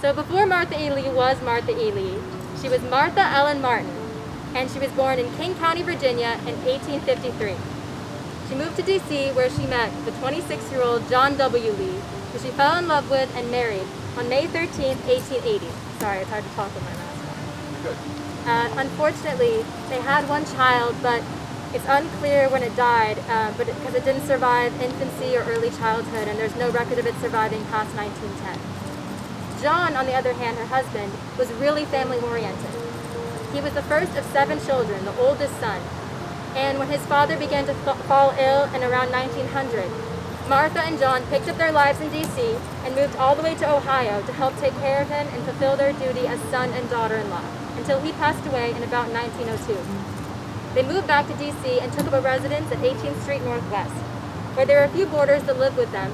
So before Martha E. Lee was Martha E. Lee, she was Martha Ellen Martin, and she was born in King County, Virginia in 1853. She moved to D.C. where she met the 26-year-old John W. Lee, who she fell in love with and married on May 13, 1880. Sorry, it's hard to talk with my mask on. Good. Unfortunately, they had one child, but it's unclear when it died, because it didn't survive infancy or early childhood, and there's no record of it surviving past 1910. John, on the other hand, her husband, was really family-oriented. He was the first of 7 children, the oldest son, and when his father began to fall ill in around 1900, Martha and John picked up their lives in D.C. and moved all the way to Ohio to help take care of him and fulfill their duty as son and daughter-in-law, until he passed away in about 1902. They moved back to D.C. and took up a residence at 18th Street Northwest, where there were a few boarders that lived with them,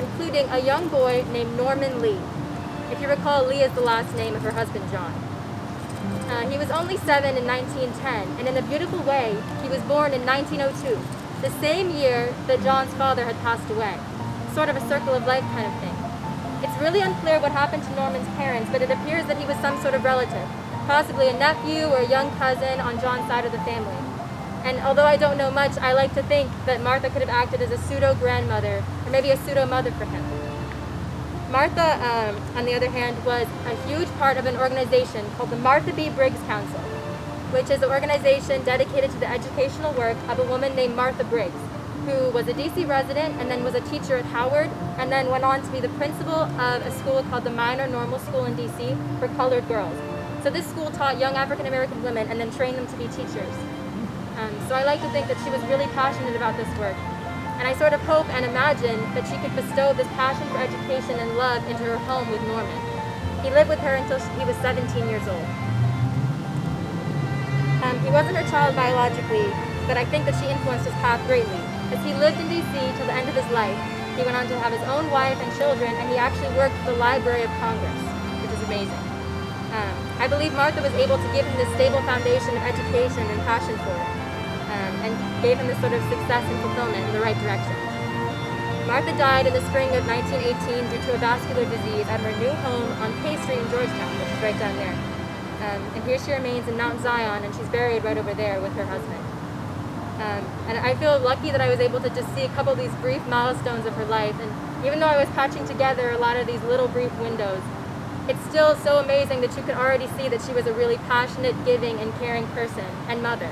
including a young boy named Norman Lee. If you recall, Lee is the last name of her husband, John. He was only 7 in 1910, and in a beautiful way, he was born in 1902, the same year that John's father had passed away. Sort of a circle of life kind of thing. It's really unclear what happened to Norman's parents, but it appears that he was some sort of relative, possibly a nephew or a young cousin on John's side of the family. And although I don't know much, I like to think that Martha could have acted as a pseudo-grandmother, or maybe a pseudo-mother for him. Martha, on the other hand, was a huge part of an organization called the Martha B. Briggs Council, which is an organization dedicated to the educational work of a woman named Martha Briggs, who was a D.C. resident and then was a teacher at Howard, and then went on to be the principal of a school called the Minor Normal School in D.C. for colored girls. So this school taught young African-American women and then trained them to be teachers. So I like to think that she was really passionate about this work. And I sort of hope and imagine that she could bestow this passion for education and love into her home with Norman. He lived with her until he was 17 years old. He wasn't her child biologically, but I think that she influenced his path greatly. As he lived in D.C. till the end of his life, he went on to have his own wife and children, and he actually worked for the Library of Congress, which is amazing. I believe Martha was able to give him this stable foundation of education and passion for it, and gave him this sort of success and fulfillment in the right direction. Martha died in the spring of 1918 due to a vascular disease at her new home on K Street in Georgetown, which is right down there. And here she remains in Mount Zion, and she's buried right over there with her husband. And I feel lucky that I was able to just see a couple of these brief milestones of her life, and even though I was patching together a lot of these little brief windows, it's still so amazing that you can already see that she was a really passionate, giving, and caring person and mother.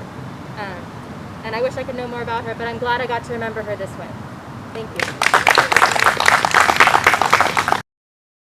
And I wish I could know more about her, but I'm glad I got to remember her this way. Thank you.